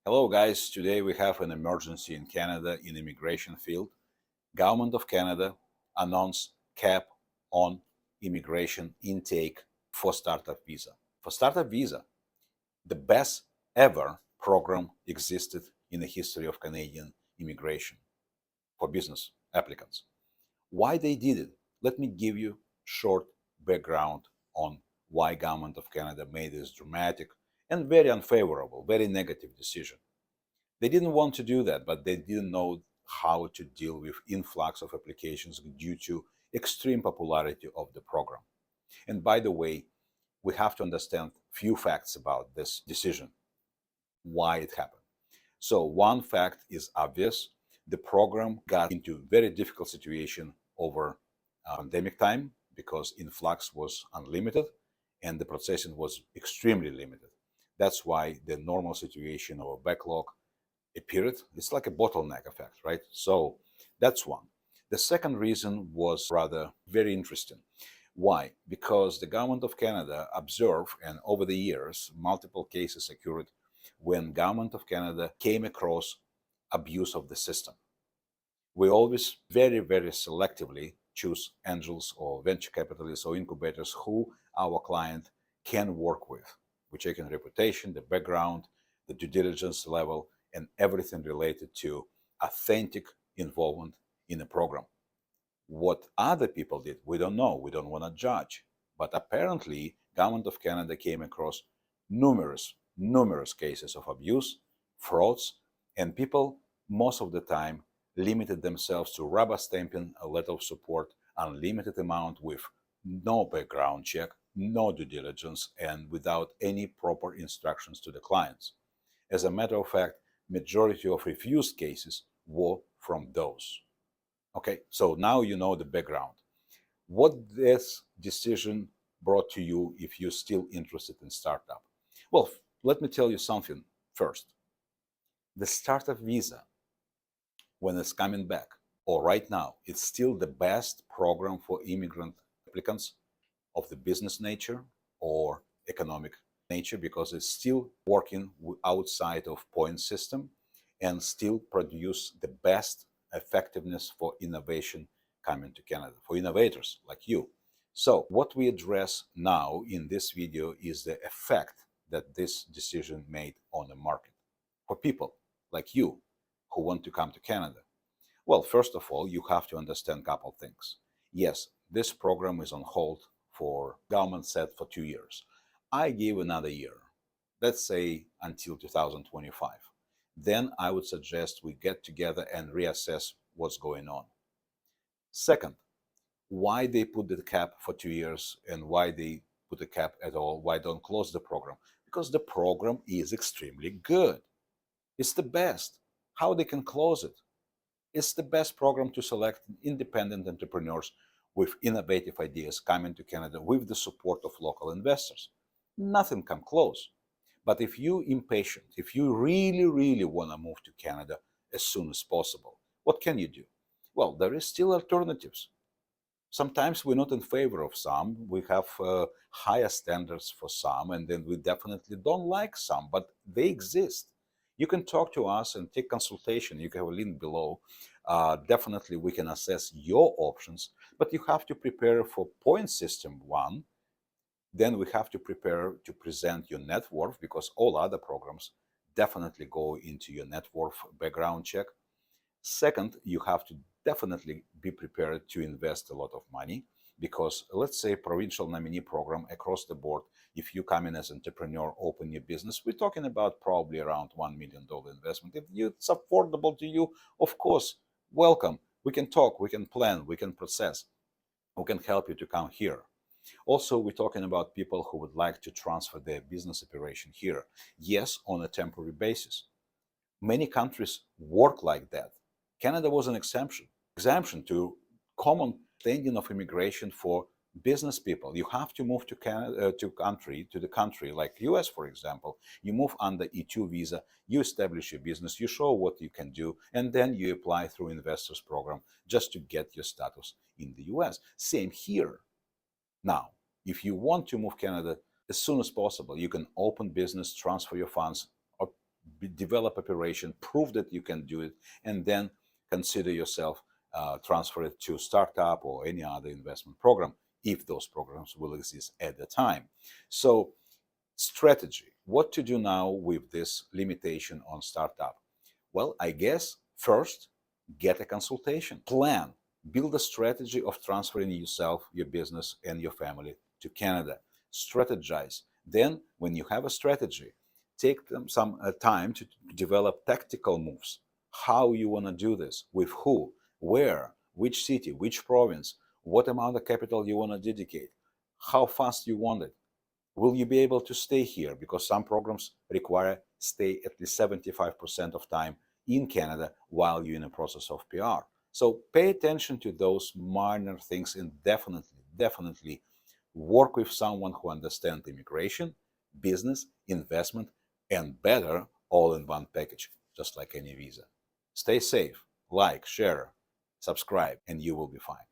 Hello guys, today we have an emergency in Canada in immigration field. Government of Canada announced cap on immigration intake for Strat-up Visa. For Strat-up Visa, the best ever program existed in the history of Canadian immigration for business applicants. Why they did it? Let me give you short background on why Government of Canada made this dramatic and very unfavorable, very negative decision. They didn't want to do that, but they didn't know how to deal with influx of applications due to extreme popularity of the program. And by the way, we have to understand few facts about this decision, why it happened. So one fact is obvious. The program got into very difficult situation over pandemic time because influx was unlimited and the processing was extremely limited. That's why the normal situation of a backlog appeared. It's like a bottleneck effect, right? So that's one. The second reason was rather very interesting. Why? Because the Government of Canada observed, and over the years, multiple cases occurred when Government of Canada came across abuse of the system. We always very, very selectively choose angels or venture capitalists or incubators who our client can work with. We check in reputation, the background, the due diligence level, and everything related to authentic involvement in a program. What other people did, we don't know. We don't want to judge. But apparently, Government of Canada came across numerous cases of abuse, frauds, and people most of the time limited themselves to rubber stamping a letter of support, unlimited amount with no background check, no due diligence, and without any proper instructions to the clients. As a matter of fact, majority of refused cases were from those. Okay, so now you know the background. What this decision brought to you if you're still interested in startup? Well, let me tell you something first. The Strat-up Visa, when it's coming back, or right now, it's still the best program for immigrant applicants of the business nature or economic nature because it's still working outside of point system and still produce the best effectiveness for innovation coming to Canada, for innovators like you. So what we address now in this video is the effect that this decision made on the market for people like you who want to come to Canada. Well, first of all, you have to understand a couple things. Yes, this program is on hold for government said for 2 years. I give another year, let's say until 2025. Then I would suggest we get together and reassess what's going on. Second, why they put the cap for 2 years and why they put the cap at all, why don't close the program? Because the program is extremely good. It's the best. How they can close it? It's the best program to select independent entrepreneurs with innovative ideas coming to Canada with the support of local investors. Nothing come close. But if you're impatient, if you really want to move to Canada as soon as possible, what can you do? Well, there is still alternatives. Sometimes we're not in favor of some. We have higher standards for some, and then we definitely don't like some, but they exist. You can talk to us and take consultation. You can have a link below. Definitely we can assess your options, but you have to prepare for point system one. Then we have to prepare to present your net worth because all other programs definitely go into your net worth background check. Second, you have to definitely be prepared to invest a lot of money because let's say provincial nominee program across the board, if you come in as an entrepreneur, open your business, we're talking about probably around $1 million investment. If it's affordable to you, of course, welcome. We can talk, we can plan, we can process, we can help you to come here. Also, we're talking about people who would like to transfer their business operation here. Yes, on a temporary basis. Many countries work like that. Canada was an exemption to common standing of immigration for business people. You have to move to Canada, to the country, like US, for example. You move under E2 visa, you establish your business, you show what you can do, and then you apply through investors program just to get your status in the US. Same here. Now, if you want to move Canada as soon as possible, you can open business, transfer your funds, or develop operation, prove that you can do it, and then consider yourself transfer it to startup or any other investment program, if those programs will exist at the time. So, strategy. What to do now with this limitation on startup? Well, I guess first, get a consultation. Plan. Build a strategy of transferring yourself, your business, and your family to Canada. Strategize. Then, when you have a strategy, take some time to develop tactical moves. How you want to do this, with who, where, which city, which province, what amount of capital you want to dedicate, how fast you want it. Will you be able to stay here? Because some programs require stay at least 75% of time in Canada while you're in the process of PR. So pay attention to those minor things and definitely work with someone who understands immigration, business, investment, and better all in one package, just like Anyvisa. Stay safe, like, share, subscribe, and you will be fine.